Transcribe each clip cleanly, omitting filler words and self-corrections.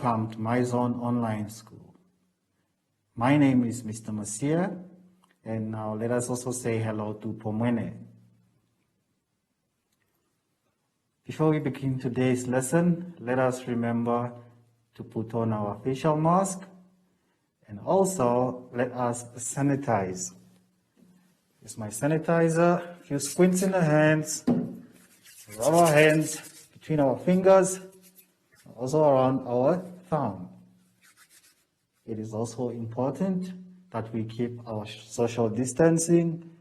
welcome to My Zone Online School. My name is Mr. Masia, and now let us also say hello to Pomwene. Before we begin today's lesson, let us remember to put on our facial mask, and also let us sanitize. Here's my sanitizer. A few squints in the hands, rub our hands between our fingers, also around our thumb. It is also important that we keep our social distancing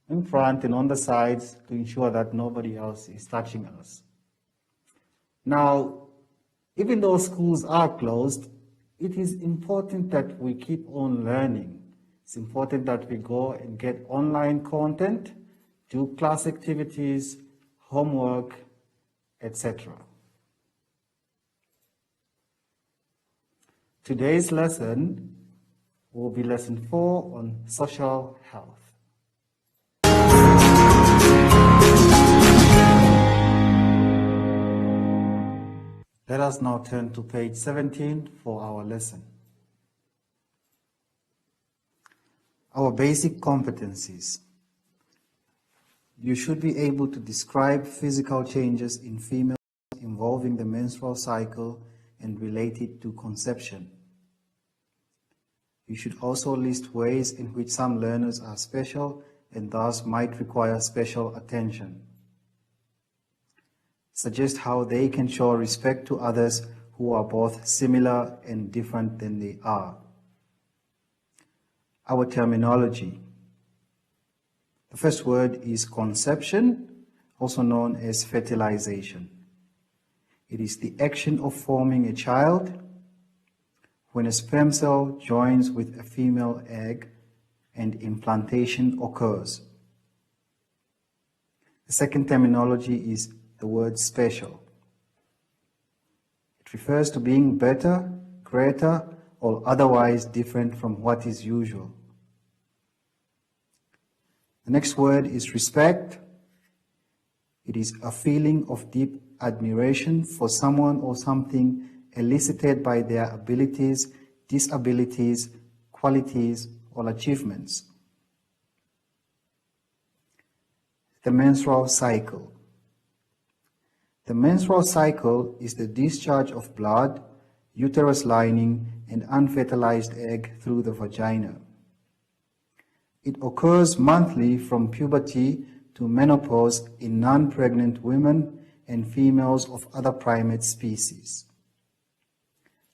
in front and on the sides to ensure that nobody else is touching us. Now, even though schools are closed, it is important that we keep on learning. It's important that we go and get online content, do class activities, homework, etc. Today's lesson will be lesson 4 on social health. Let us now turn to page 17 for our lesson. Our basic competencies. You should be able to describe physical changes in females involving the menstrual cycle and relate it to conception. You should also list ways in which some learners are special and thus might require special attention. Suggest how they can show respect to others who are both similar and different than they are. Our terminology. The first word is conception, also known as fertilization. It is the action of forming a child when a sperm cell joins with a female egg and implantation occurs. The second terminology is the word special. It refers to being better, greater, or otherwise different from what is usual. The next word is respect. It is a feeling of deep admiration for someone or something elicited by their abilities, disabilities, qualities, or achievements. The menstrual cycle. The menstrual cycle is the discharge of blood, uterus lining, and unfertilized egg through the vagina. It occurs monthly from puberty to menopause in non-pregnant women and females of other primate species.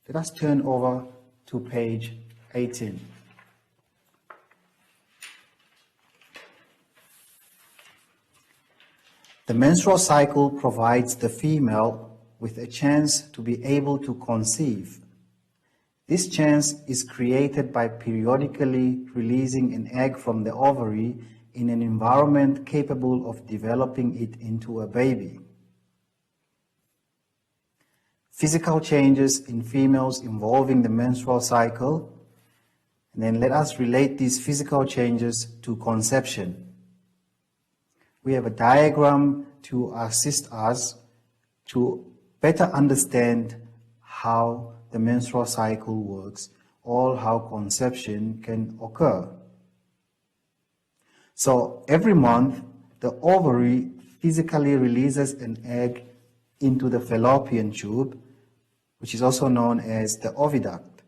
Let us turn over to page 18. The menstrual cycle provides the female with a chance to be able to conceive. This chance is created by periodically releasing an egg from the ovary in an environment capable of developing it into a baby. Physical changes in females involving the menstrual cycle, and then let us relate these physical changes to conception. We have a diagram to assist us to better understand how the menstrual cycle works, or how conception can occur. So every month, the ovary physically releases an egg into the fallopian tube, which is also known as the oviduct.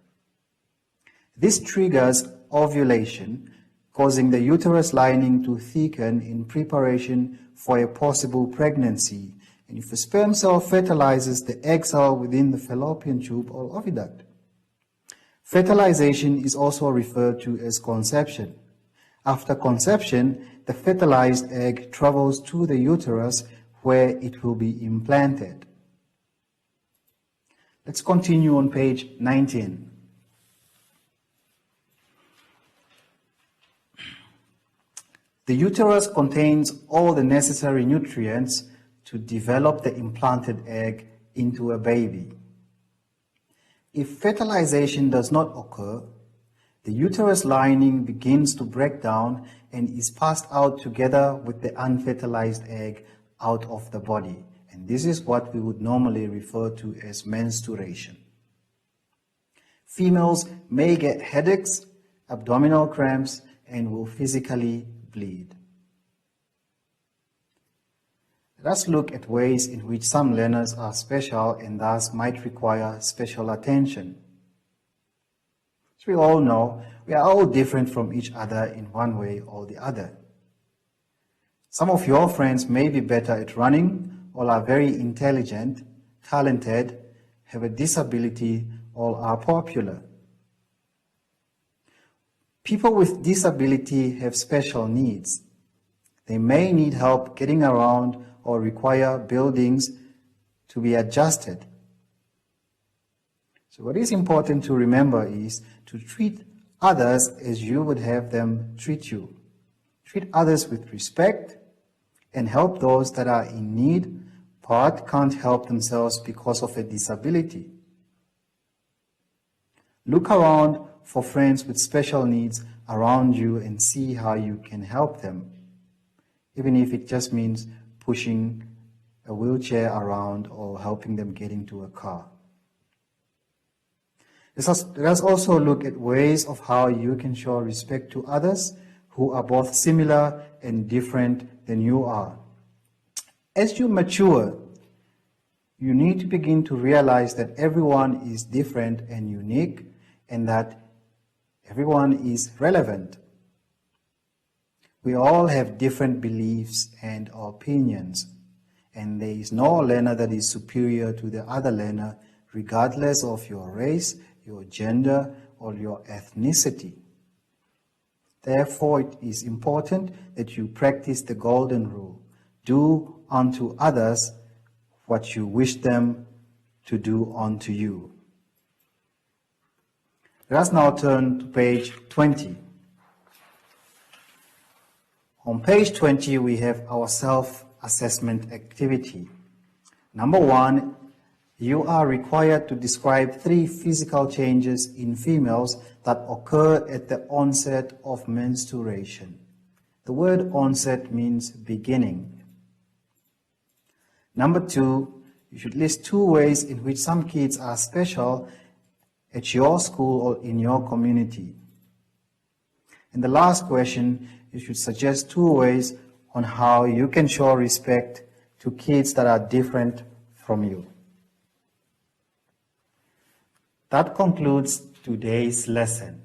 This triggers ovulation, causing the uterus lining to thicken in preparation for a possible pregnancy. And if a sperm cell fertilizes the egg cell within the fallopian tube or oviduct. Fertilization is also referred to as conception. After conception, the fertilized egg travels to the uterus where it will be implanted. Let's continue on page 19. The uterus contains all the necessary nutrients to develop the implanted egg into a baby. If fertilization does not occur, the uterus lining begins to break down and is passed out together with the unfertilized egg out of the body, and and this is what we would normally refer to as menstruation. Females may get headaches, abdominal cramps, and will physically bleed. Let us look at ways in which some learners are special and thus might require special attention. As we all know, we are all different from each other in one way or the other. Some of your friends may be better at running, or are very intelligent, talented, have a disability, or are popular. People with disability have special needs. They may need help getting around or require buildings to be adjusted. So what is important to remember is to treat others as you would have them treat you. Treat others with respect and help those that are in need but can't help themselves because of a disability. Look around for friends with special needs around you and see how you can help them, even if it just means pushing a wheelchair around or helping them get into a car. Let us also look at ways of how you can show respect to others who are both similar and different than you are. As you mature, you need to begin to realize that everyone is different and unique, and that everyone is relevant. We all have different beliefs and opinions, and there is no learner that is superior to the other learner, regardless of your race, your gender, or your ethnicity. Therefore, it is important that you practice the golden rule. Do unto others what you wish them to do unto you. Let us now turn to page 20. On page 20, we have our self-assessment activity. Number 1, you are required to describe 3 physical changes in females that occur at the onset of menstruation. The word onset means beginning. Number 2, you should list 2 ways in which some kids are special at your school or in your community. And the last question, you should suggest 2 ways on how you can show respect to kids that are different from you. That concludes today's lesson.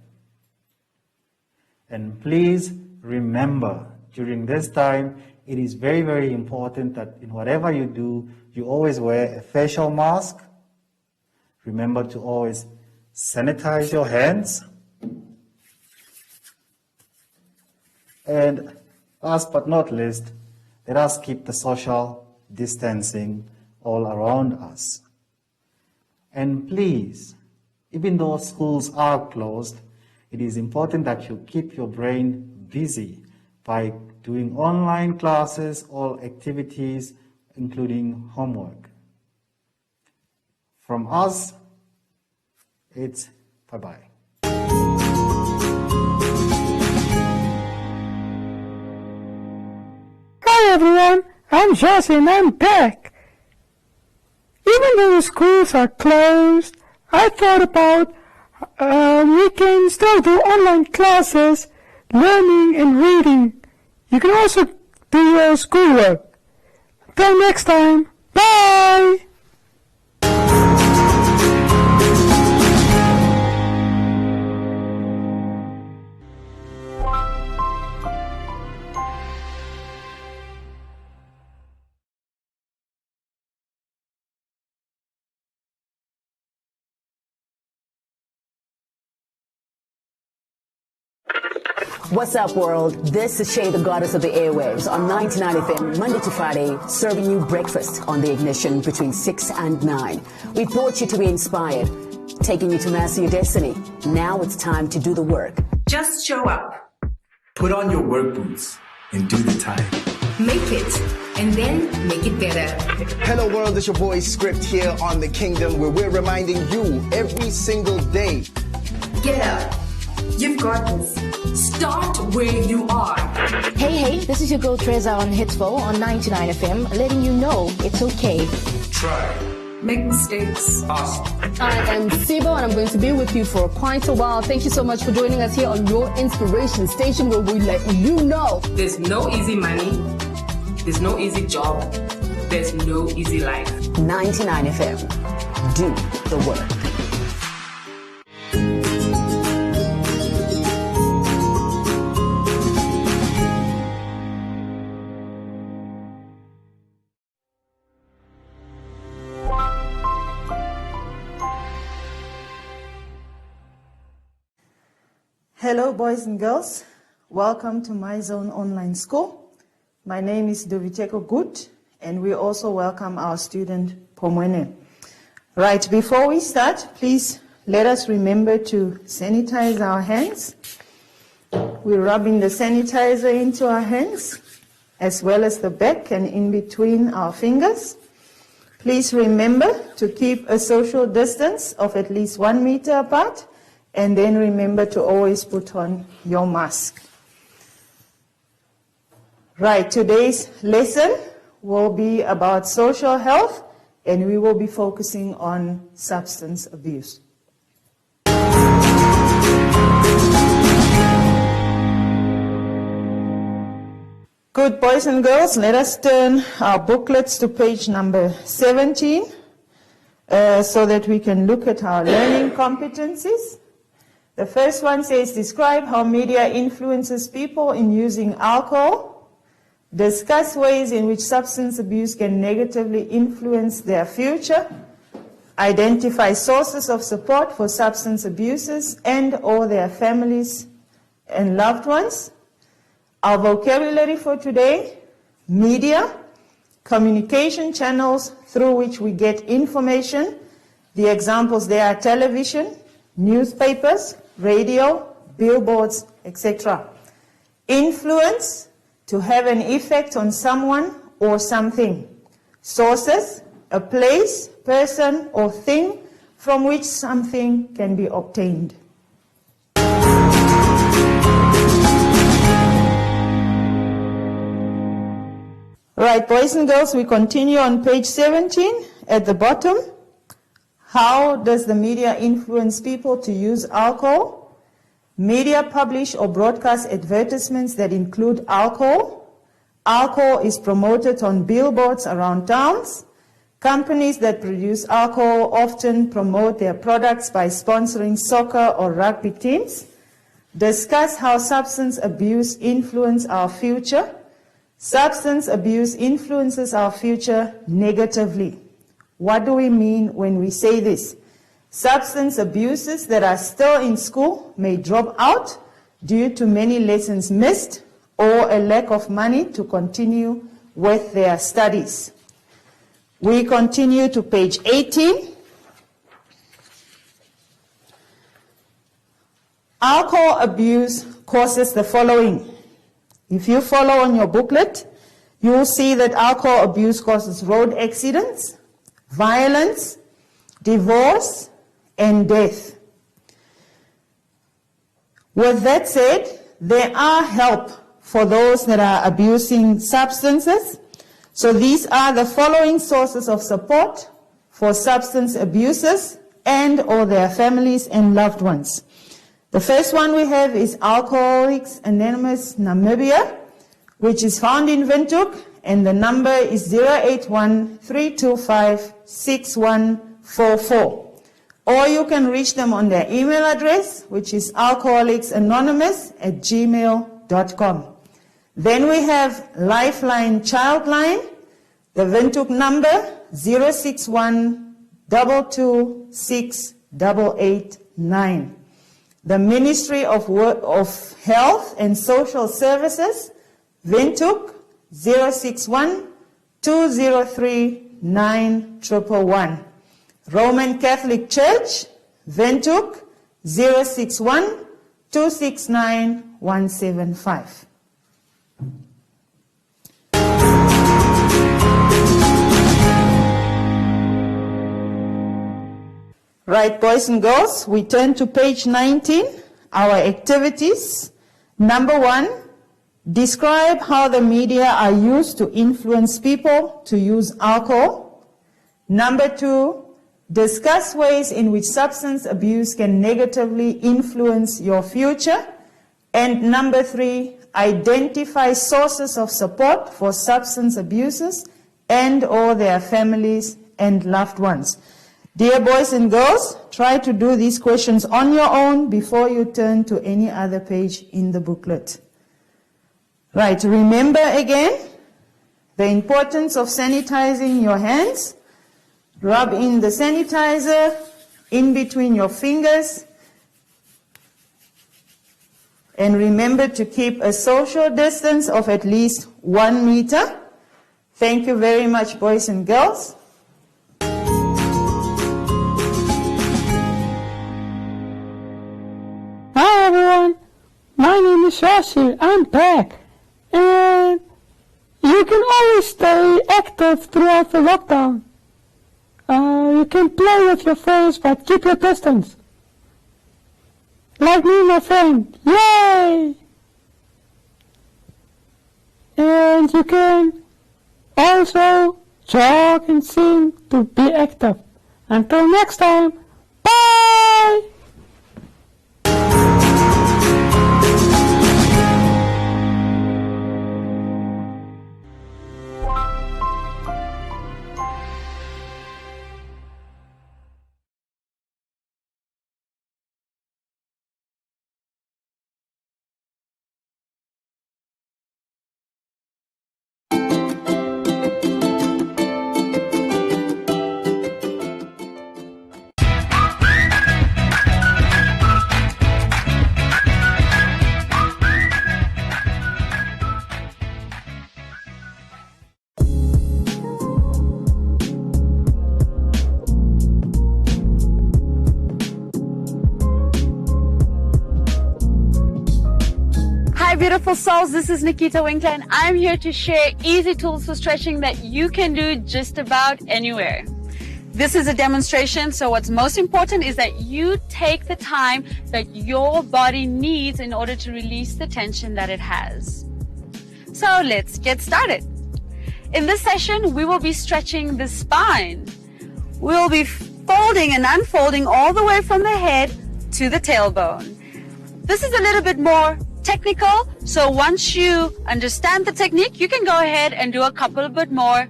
And please remember, during this time, it is very, very important that in whatever you do, you always wear a facial mask. Remember to always sanitize your hands. And last but not least, let us keep the social distancing all around us. And please, even though schools are closed, it is important that you keep your brain busy by doing online classes or activities, including homework. From us, it's bye-bye. Hi everyone, I'm Jesse and I'm back. Even though the schools are closed, I thought about we can still do online classes, learning and reading. You can also do your schoolwork. Until next time, bye! What's up, world? This is Shay, the goddess of the airwaves, on 99 FM, Monday to Friday, serving you breakfast on the ignition between 6 and 9. We brought you to be inspired, taking you to master your destiny. Now it's time to do the work. Just show up. Put on your work boots and do the time. Make it, and then make it better. Hello world, it's your boy Script here on The Kingdom, where we're reminding you every single day. Get up. You've got this. Start where you are. Hey, this is your girl Treza on Hitsville on 99 FM, letting you know it's okay. Try. Make mistakes. Ask. I am Sibo, and I'm going to be with you for quite a while. Thank you so much for joining us here on your inspiration station, where we let you know There's no easy money. There's no easy job. There's no easy life. 99 FM. Do the work. Hello, boys and girls. Welcome to My Zone Online School. My name is Doviteko Gut, and we also welcome our student, Pomwene. Right, before we start, please let us remember to sanitize our hands. We're rubbing the sanitizer into our hands, as well as the back and in between our fingers. Please remember to keep a social distance of at least 1 meter apart. And then remember to always put on your mask. Right, today's lesson will be about social health, and we will be focusing on substance abuse. Good, boys and girls, let us turn our booklets to page number 17 so that we can look at our learning competencies. The first one says, describe how media influences people in using alcohol. Discuss ways in which substance abuse can negatively influence their future. Identify sources of support for substance abusers and/or their families and loved ones. Our vocabulary for today: media, communication channels through which we get information. The examples there are television, newspapers, radio, billboards, etc. Influence, to have an effect on someone or something. Sources, a place, person, or thing from which something can be obtained. Right, boys and girls, we continue on page 17 at the bottom. How does the media influence people to use alcohol? Media publish or broadcast advertisements that include alcohol. Alcohol is promoted on billboards around towns. Companies that produce alcohol often promote their products by sponsoring soccer or rugby teams. Discuss how substance abuse influences our future. Substance abuse influences our future negatively. What do we mean when we say this? Substance abusers that are still in school may drop out due to many lessons missed or a lack of money to continue with their studies. We continue to page 18. Alcohol abuse causes the following. If you follow on your booklet, you will see that alcohol abuse causes road accidents, violence, divorce, and death. With that said, there are help for those that are abusing substances. So these are the following sources of support for substance abusers and/or their families and loved ones. The first one we have is Alcoholics Anonymous Namibia, which is found in Windhoek, and the number is 081-325-6144. Or you can reach them on their email address, which is alcoholicsanonymous@gmail.com. Then we have Lifeline Childline, the Windhoek number 061-226-889. The Ministry of Health and Social Services, Windhoek 061-203-9111. Roman Catholic Church, Windhoek 061-269-175. Right, boys and girls, we turn to page 19. our activities. Number 1, describe how the media are used to influence people to use alcohol. Number 2, discuss ways in which substance abuse can negatively influence your future. And number 3, identify sources of support for substance abusers and or their families and loved ones. Dear boys and girls, try to do these questions on your own before you turn to any other page in the booklet. Right, remember again the importance of sanitizing your hands. Rub in the sanitizer in between your fingers. And remember to keep a social distance of at least 1 meter. Thank you very much, boys and girls. Hi everyone, my name is Shashi, I'm back. And you can always stay active throughout the lockdown. You can play with your friends, but keep your distance. Like me and my friend, yay! And you can also jog and sing to be active. Until next time, bye! Hi beautiful souls, this is Nikita Winkler and I'm here to share easy tools for stretching that you can do just about anywhere. This is a demonstration, so what's most important is that you take the time that your body needs in order to release the tension that it has. So let's get started. In this session, we will be stretching the spine. We'll be folding and unfolding all the way from the head to the tailbone. This is a little bit more technical, so once you understand the technique, you can go ahead and do a couple bit more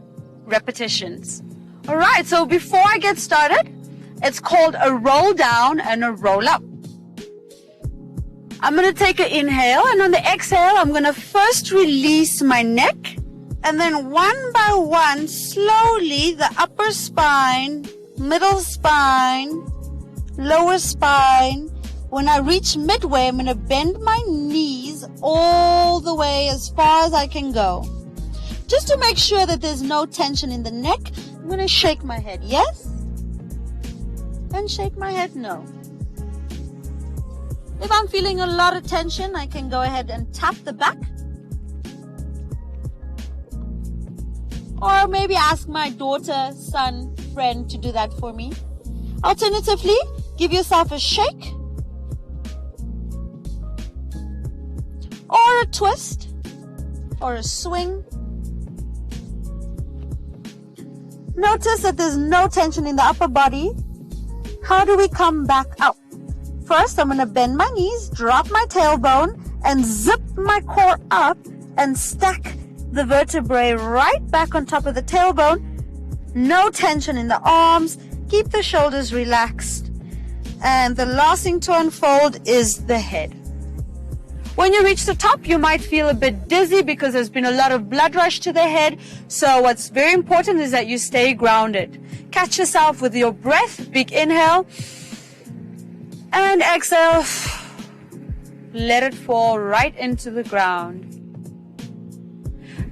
repetitions. All right, so before I get started, it's called a roll down and a roll up. I'm going to take an inhale, and on the exhale, I'm going to first release my neck, and then one by one, slowly, the upper spine, middle spine, lower spine. When I reach midway, I'm going to bend my knees all the way as far as I can go. Just to make sure that there's no tension in the neck, I'm going to shake my head yes, and shake my head no. If I'm feeling a lot of tension, I can go ahead and tap the back. Or maybe ask my daughter, son, friend to do that for me. Alternatively, give yourself a shake, or a twist, or a swing. Notice that there's no tension in the upper body. How do we come back up? First, I'm going to bend my knees, drop my tailbone, and zip my core up and stack the vertebrae right back on top of the tailbone. No tension in the arms. Keep the shoulders relaxed. And the last thing to unfold is the head. When you reach the top, you might feel a bit dizzy because there's been a lot of blood rush to the head. So what's very important is that you stay grounded. Catch yourself with your breath. Big inhale. And exhale. Let it fall right into the ground.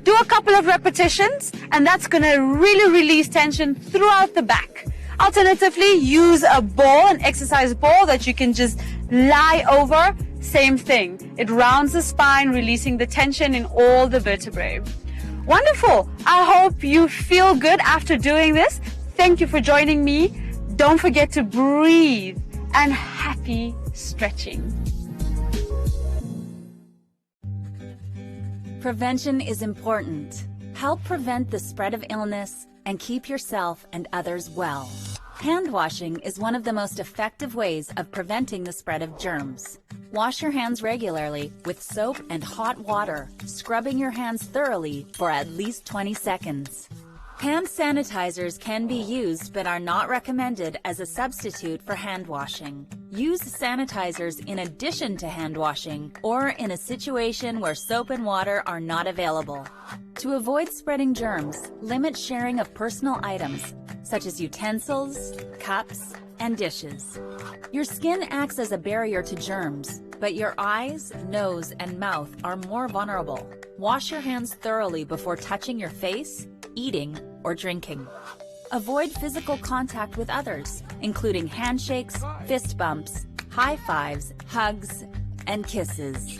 Do a couple of repetitions, and that's going to really release tension throughout the back. Alternatively, use a ball, an exercise ball that you can just lie over. Same thing. It rounds the spine, releasing the tension in all the vertebrae. Wonderful. I hope you feel good after doing this. Thank you for joining me. Don't forget to breathe, and happy stretching. Prevention is important. Help prevent the spread of illness and keep yourself and others well. Hand washing is one of the most effective ways of preventing the spread of germs. Wash your hands regularly with soap and hot water, scrubbing your hands thoroughly for at least 20 seconds. Hand sanitizers can be used but are not recommended as a substitute for hand washing. Use sanitizers in addition to hand washing or in a situation where soap and water are not available. To avoid spreading germs, limit sharing of personal items such as utensils, cups, and dishes. Your skin acts as a barrier to germs, but your eyes, nose, and mouth are more vulnerable. Wash your hands thoroughly before touching your face, eating, or drinking. Avoid physical contact with others, including handshakes, fist bumps, high fives, hugs, and kisses.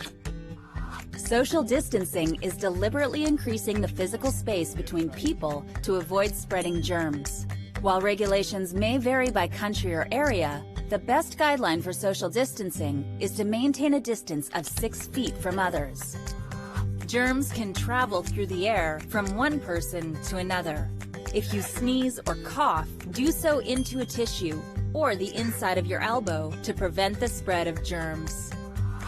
Social distancing is deliberately increasing the physical space between people to avoid spreading germs. While regulations may vary by country or area, the best guideline for social distancing is to maintain a distance of 6 feet from others. Germs can travel through the air from one person to another. If you sneeze or cough, do so into a tissue or the inside of your elbow to prevent the spread of germs.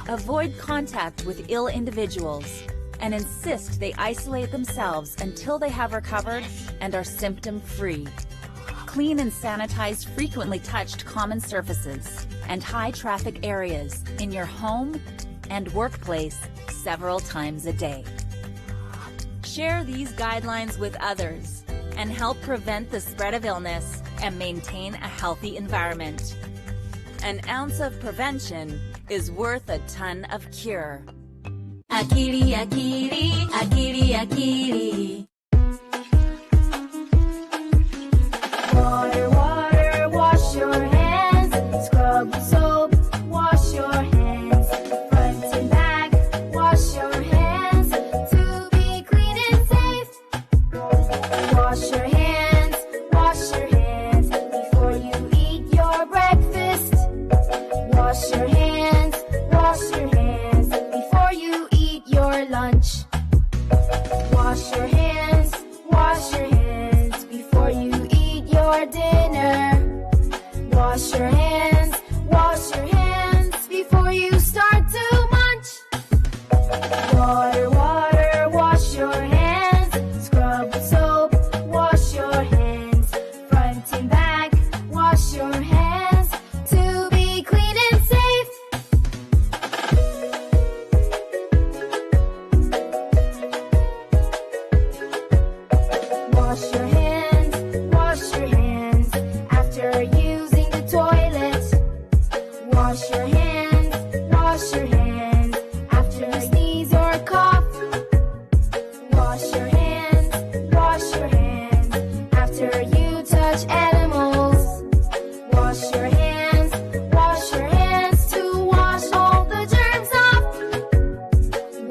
Avoid contact with ill individuals and insist they isolate themselves until they have recovered and are symptom-free. Clean and sanitize frequently touched common surfaces and high-traffic areas in your home and workplace several times a day. Share these guidelines with others and help prevent the spread of illness and maintain a healthy environment. An ounce of prevention is worth a ton of cure. Akiri, akiri, akiri, akiri. Water, water, wash your hands. Scrub with soap, wash your hands. Front and back, wash your hands. To be clean and safe. Wash your hands before you eat your breakfast. Wash your hands before you eat your lunch. Wash your hands before you eat your dinner. Wash your hands before you start to munch. Water, water, wash your hands. Scrub with soap, wash your hands. Front and back, wash your hands to be clean and safe. Wash your hands after using the toilet. Wash your hands after you sneeze or cough. Wash your hands after you touch animals. Wash your hands to wash all the germs off.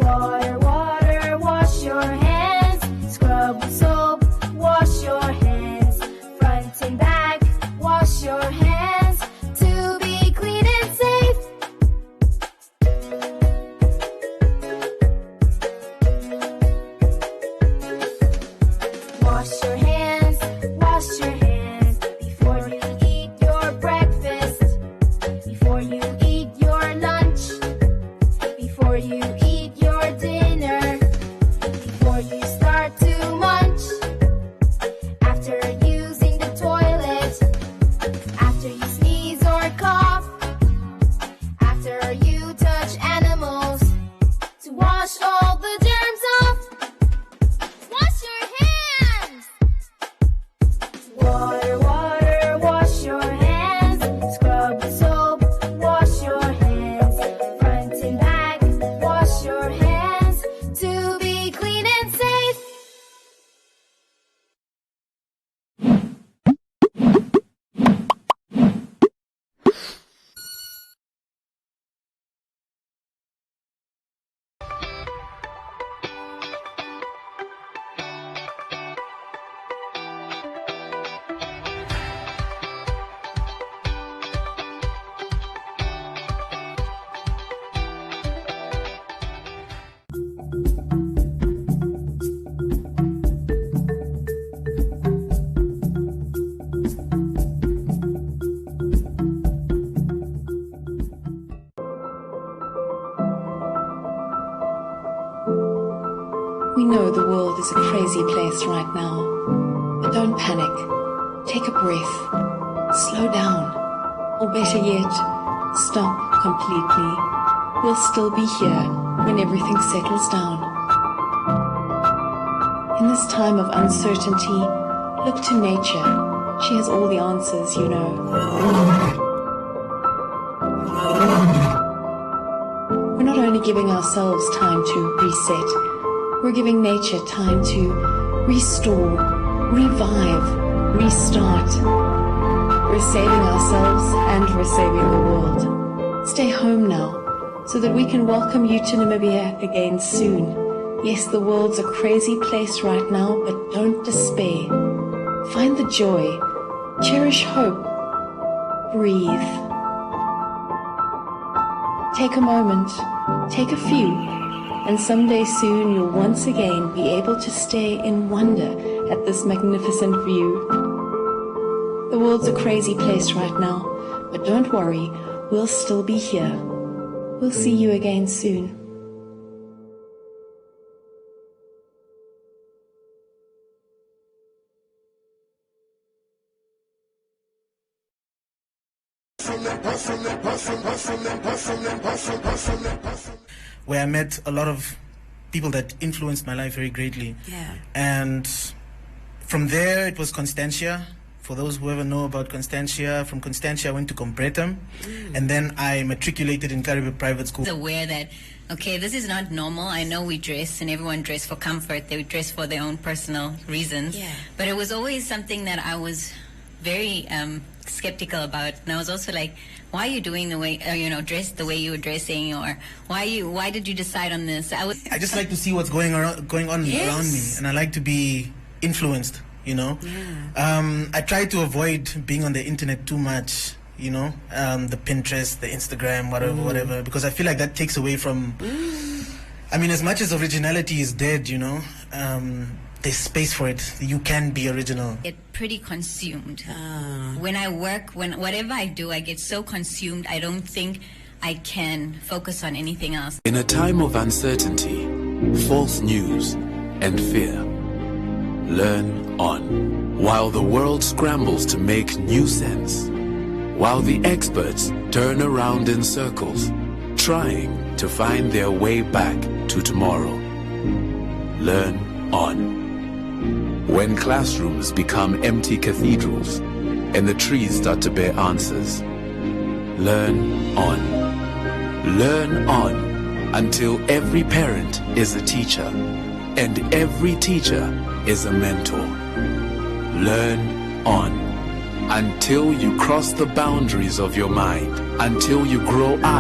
Water, water, wash your hands. Scrub with soap, wash your hands. Front and back, wash your hands to be clean and safe. We know the world is a crazy place right now, but don't panic. Take a breath, slow down, or better yet, stop completely. We'll still be here when everything settles down. In this time of uncertainty, look to nature. She has all the answers, you know. We're not only giving ourselves time to reset, we're giving nature time to restore, revive, restart. We're saving ourselves and we're saving the world. Stay home now so that we can welcome you to Namibia again soon. Yes, the world's a crazy place right now, but don't despair. Find the joy, cherish hope, breathe. Take a moment, take a few, and someday soon you'll once again be able to stay in wonder at this magnificent view. The world's a crazy place right now, but don't worry, we'll still be here. We'll see you again soon. Where I met a lot of people that influenced my life very greatly. Yeah. And from there, it was Constantia. For those who ever know about Constantia, from Constantia I went to Completum, and then I matriculated in Caribbean Private School. Aware that, okay, this is not normal. I know we dress, and everyone dress for comfort. They dress for their own personal reasons. Yeah. But it was always something that I was very skeptical about, and I was also like, why are you doing the way, dressed the way you were dressing, or why did you decide on this? I just like to see what's going on Yes. around me, and I like to be influenced, you know. Yeah. I try to avoid being on the internet too much, you know, the Pinterest, the Instagram, whatever, because I feel like that takes away from, I mean, as much as originality is dead, you know, there's space for it. You can be original. Get pretty consumed. When I work, whatever I do, I get so consumed, I don't think I can focus on anything else. In a time of uncertainty, false news, and fear, learn on. While the world scrambles to make new sense, while the experts turn around in circles, trying to find their way back to tomorrow, learn on. When classrooms become empty cathedrals and the trees start to bear answers, learn on. Learn on until every parent is a teacher and every teacher is a mentor. Learn on until you cross the boundaries of your mind, until you grow eyes